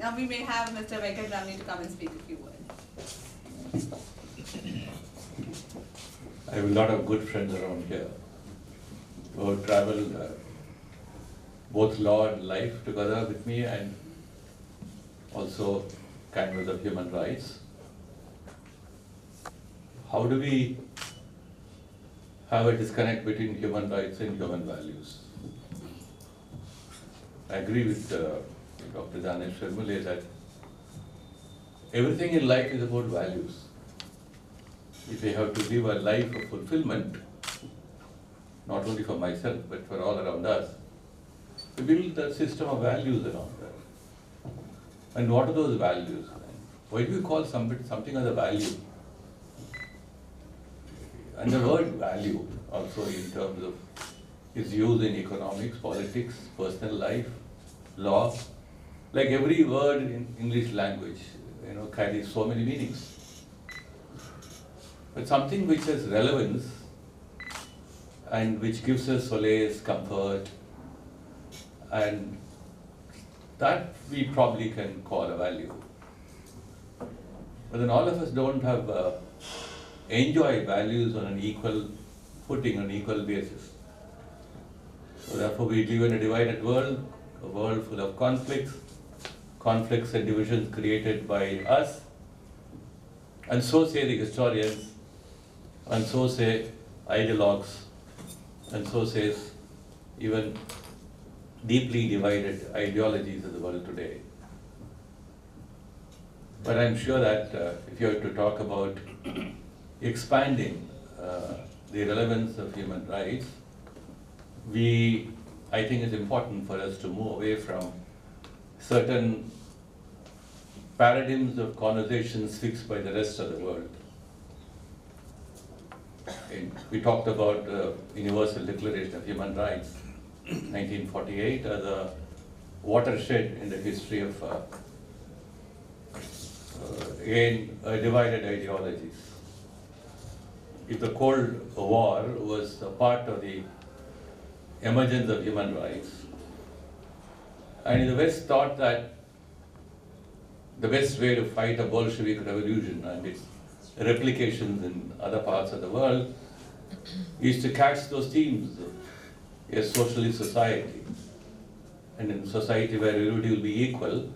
Now we may have Mr. Venkataramani to come and speak a few words. I have a lot of good friends around here who have traveled both law and life together with me, and also canvas of human rights. How do we have a disconnect between human rights and human values? I agree with Dr. Danesh Sharmile that everything in life is about values. If I have to live a life of fulfillment, not only for myself, but for all around us, we build a system of values around that. And what are those values? Why do we call something as a value? And the word value also in terms of is used in economics, politics, personal life, law. Like every word in English language, carries so many meanings. But something which has relevance and which gives us solace, comfort, and that we probably can call a value. But then all of us don't have enjoy values on an equal footing, on an equal basis. So therefore we live in a divided world, a world full of conflicts and divisions created by us, and so say the historians, and so say ideologues, and so says even deeply divided ideologies of the world today. But I'm sure that if you have to talk about expanding the relevance of human rights, I think it's important for us to move away from certain paradigms of conversations fixed by the rest of the world. We talked about the Universal Declaration of Human Rights, 1948, as a watershed in the history of divided ideologies. If the Cold War was a part of the emergence of human rights, and the West thought that the best way to fight a Bolshevik revolution and its replications in other parts of the world is to catch those themes of a socialist society, and in a society where everybody will be equal,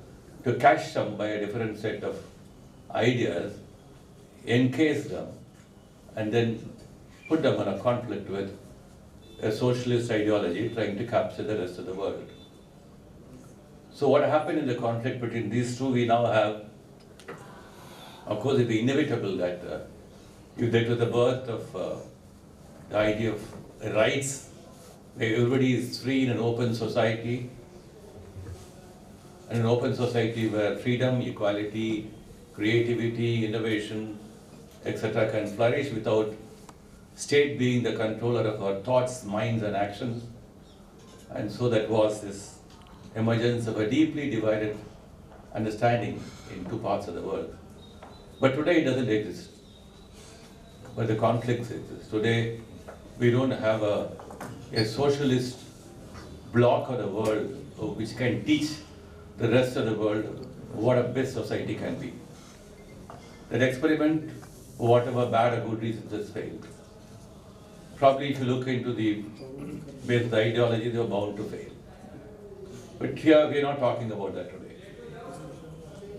to catch them by a different set of ideas, encase them, and then put them on a conflict with a socialist ideology trying to capture the rest of the world. So what happened in the conflict between these two, we now have, of course, it's inevitable that you get to the birth of the idea of rights, where everybody is free in an open society, and an open society where freedom, equality, creativity, innovation, etc. can flourish without state being the controller of our thoughts, minds, and actions. And so that was this emergence of a deeply divided understanding in two parts of the world. But today it doesn't exist. But the conflicts exist. Today we don't have a socialist bloc of the world which can teach the rest of the world what a best society can be. That experiment, for whatever bad or good reasons, has failed. Probably if you look into the basic ideology, they are bound to fail. But here we are not talking about that today.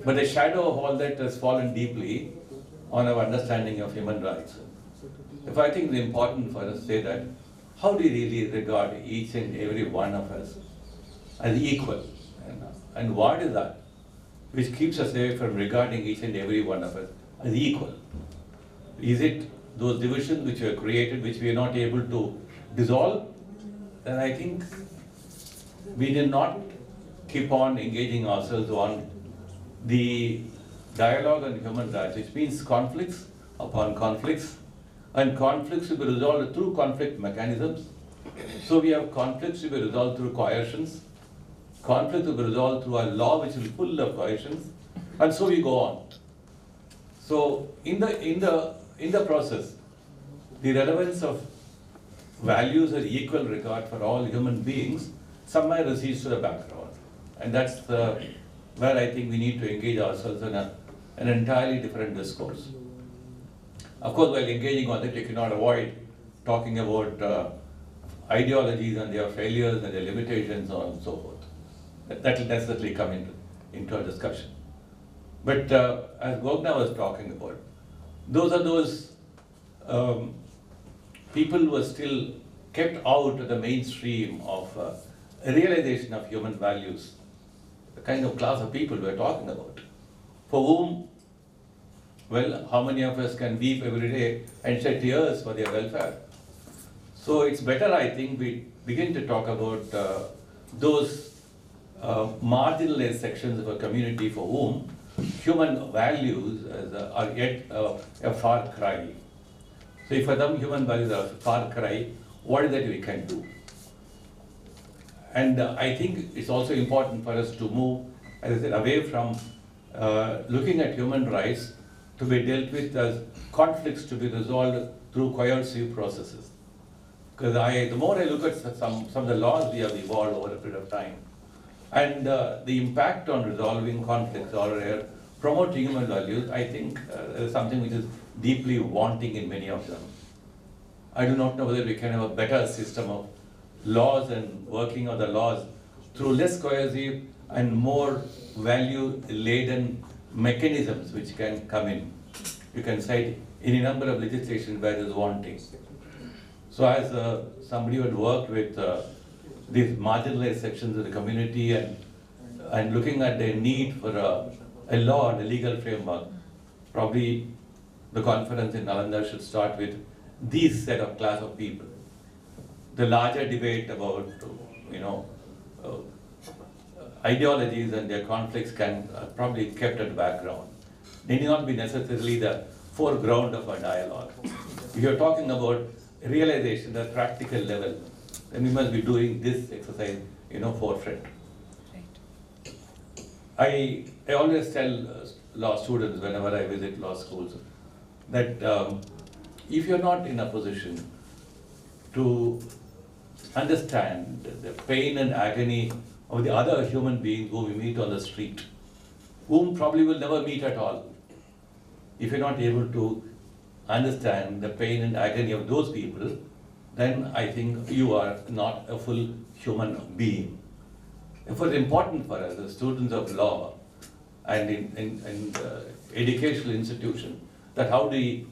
But the shadow of all that has fallen deeply on our understanding of human rights. If I think it's important for us to say that, how do we really regard each and every one of us as equal? And what is that which keeps us away from regarding each and every one of us as equal? Is it those divisions which were created, which we are not able to dissolve? Then I think we did not keep on engaging ourselves on the dialogue on human rights, which means conflicts upon conflicts, and conflicts will be resolved through conflict mechanisms. So we have conflicts to be resolved through coercions, conflicts will be resolved through a law which is full of coercions, and so we go on. So in the process, the relevance of values and equal regard for all human beings somewhere recedes to the background. And that's the where I think we need to engage ourselves in an entirely different discourse. Of course, while engaging on it, you cannot avoid talking about ideologies and their failures and their limitations, so on and so forth. That will necessarily come into a discussion. But as Gogna was talking about, those are those people who are still kept out of the mainstream of a realization of human values, the kind of class of people we're talking about, for whom, well, how many of us can weep every day and shed tears for their welfare? So it's better, I think, we begin to talk about those marginalized sections of a community for whom human values are yet a far cry. So if for them human values are a far cry, what is that we can do? And I think it's also important for us to move, as I said, away from looking at human rights to be dealt with as conflicts to be resolved through coercive processes. Because the more I look at some of the laws we have evolved over a period of time, and the impact on resolving conflicts or promoting human values, I think is something which is deeply wanting in many of them. I do not know whether we can have a better system of laws and working of the laws through less coercive and more value-laden mechanisms which can come in. You can cite any number of legislation where there is wanting. So as somebody who had worked with these marginalized sections of the community and looking at their need for a law and a legal framework, probably the conference in Nalanda should start with these set of class of people. The larger debate about, ideologies and their conflicts can probably kept at the background. They need not be necessarily the foreground of a dialogue. If you're talking about realization at practical level, then we must be doing this exercise, forefront. Right. I always tell law students whenever I visit law schools that if you're not in a position to understand the pain and agony of the other human beings who we meet on the street, whom probably will never meet at all, if you're not able to understand the pain and agony of those people, then I think you are not a full human being. It was important for us as students of law and in educational institution that how do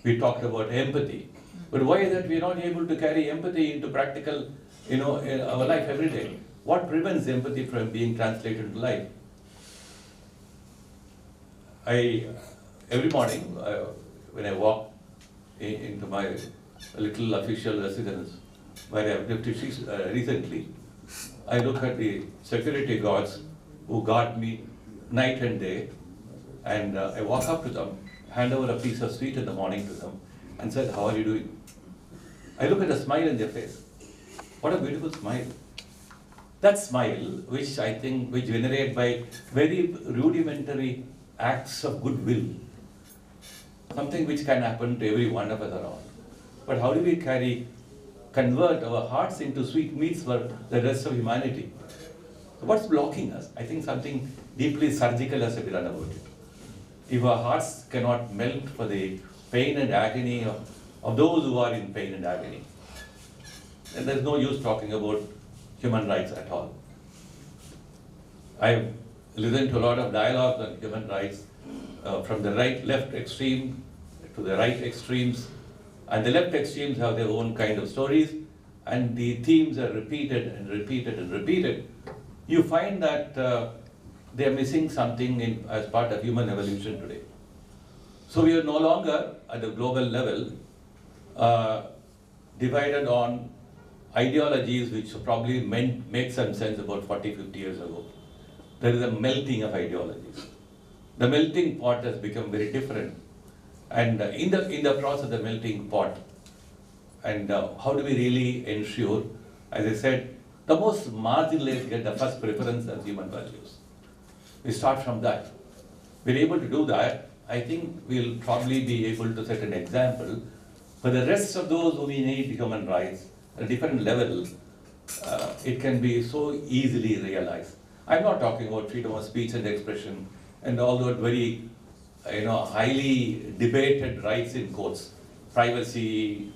we talked about empathy, but why is that we are not able to carry empathy into practical, in our life every day? What prevents empathy from being translated into life? Every morning when I walk into my little official residence where I have lived recently, I look at the security guards who guard me night and day, and I walk up to them, hand over a piece of sweet in the morning to them, and said, "How are you doing?" I look at a smile in their face. What a beautiful smile. That smile, which I think, which generated by very rudimentary acts of goodwill, something which can happen to every one of us around. But how do we convert our hearts into sweet meats for the rest of humanity? So what's blocking us? I think something deeply surgical has to be done about it. If our hearts cannot melt for the pain and agony of those who are in pain and agony, then there's no use talking about human rights at all. I've listened to a lot of dialogues on human rights from the left extreme to the right extremes, and the left extremes have their own kind of stories, and the themes are repeated and repeated and repeated. You find that they are missing something as part of human evolution today. So we are no longer at the global level divided on ideologies which probably make some sense about 40, 50 years ago. There is a melting of ideologies. The melting pot has become very different. And in the process of the melting pot, and how do we really ensure, as I said, the most marginalized get the first preference as human values. We start from that. We're able to do that. I think we'll probably be able to set an example for the rest of those who we need human rights at a different level. It can be so easily realized. I'm not talking about freedom of speech and expression and all those very, highly debated rights in courts, privacy,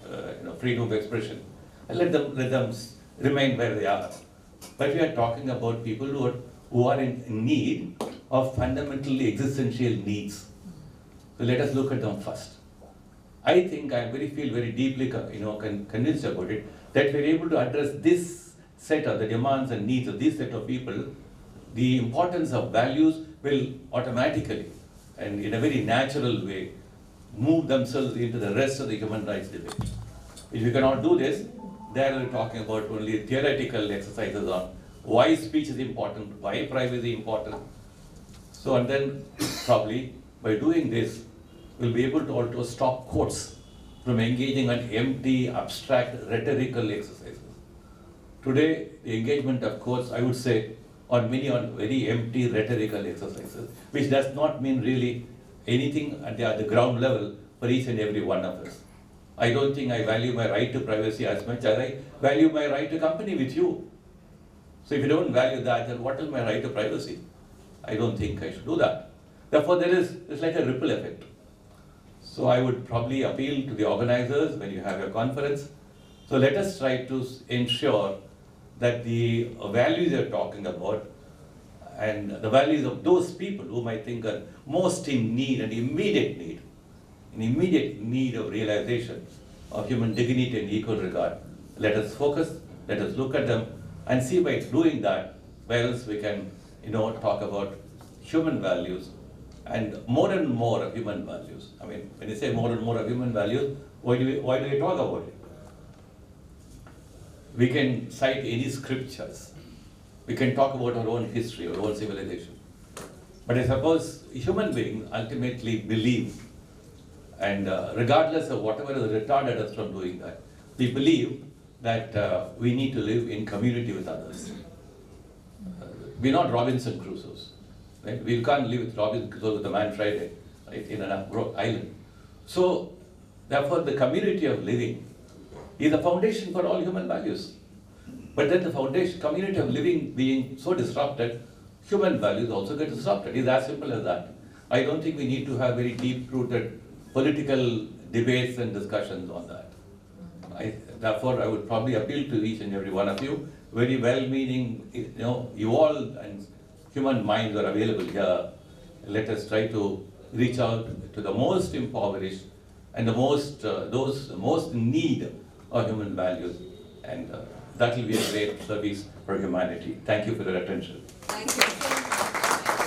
freedom of expression. And let them remain where they are. But we are talking about people who are in need of fundamentally existential needs. So let us look at them first. I think feel very deeply, convinced about it, that we're able to address this set of the demands and needs of this set of people. The importance of values will automatically and in a very natural way move themselves into the rest of the human rights debate. If you cannot do this, then we're talking about only theoretical exercises on why speech is important, why privacy is important. So, and then probably by doing this, we'll be able to also stop courts from engaging on empty, abstract, rhetorical exercises. Today, the engagement of courts, I would say, on very empty rhetorical exercises, which does not mean really anything at the ground level for each and every one of us. I don't think I value my right to privacy as much as I value my right to company with you. So if you don't value that, then what is my right to privacy? I don't think I should do that. Therefore, it's like a ripple effect. So I would probably appeal to the organizers when you have your conference. So let us try to ensure that the values you're talking about and the values of those people whom I think are most in need and immediate need of realization of human dignity and equal regard. Let us focus, let us look at them and see by doing that, where else we can, talk about human values and more of human values. I mean, when you say more and more of human values, why do we talk about it? We can cite any scriptures. We can talk about our own history, our own civilization. But I suppose human beings ultimately believe, and regardless of whatever has retarded us from doing that, we believe that we need to live in community with others. We're not Robinson Crusoes. Right? We can't live with Robinson Crusoe with the Man Friday, right, in an island. So, therefore, the community of living is the foundation for all human values. But then the community of living being so disrupted, human values also get disrupted. It's as simple as that. I don't think we need to have very deep-rooted political debates and discussions on that. Therefore, I would probably appeal to each and every one of you, very well-meaning, you all and human minds are available here. Let us try to reach out to the most impoverished and those most in need of human values, and that will be a great service for humanity. Thank you for your attention. Thank you.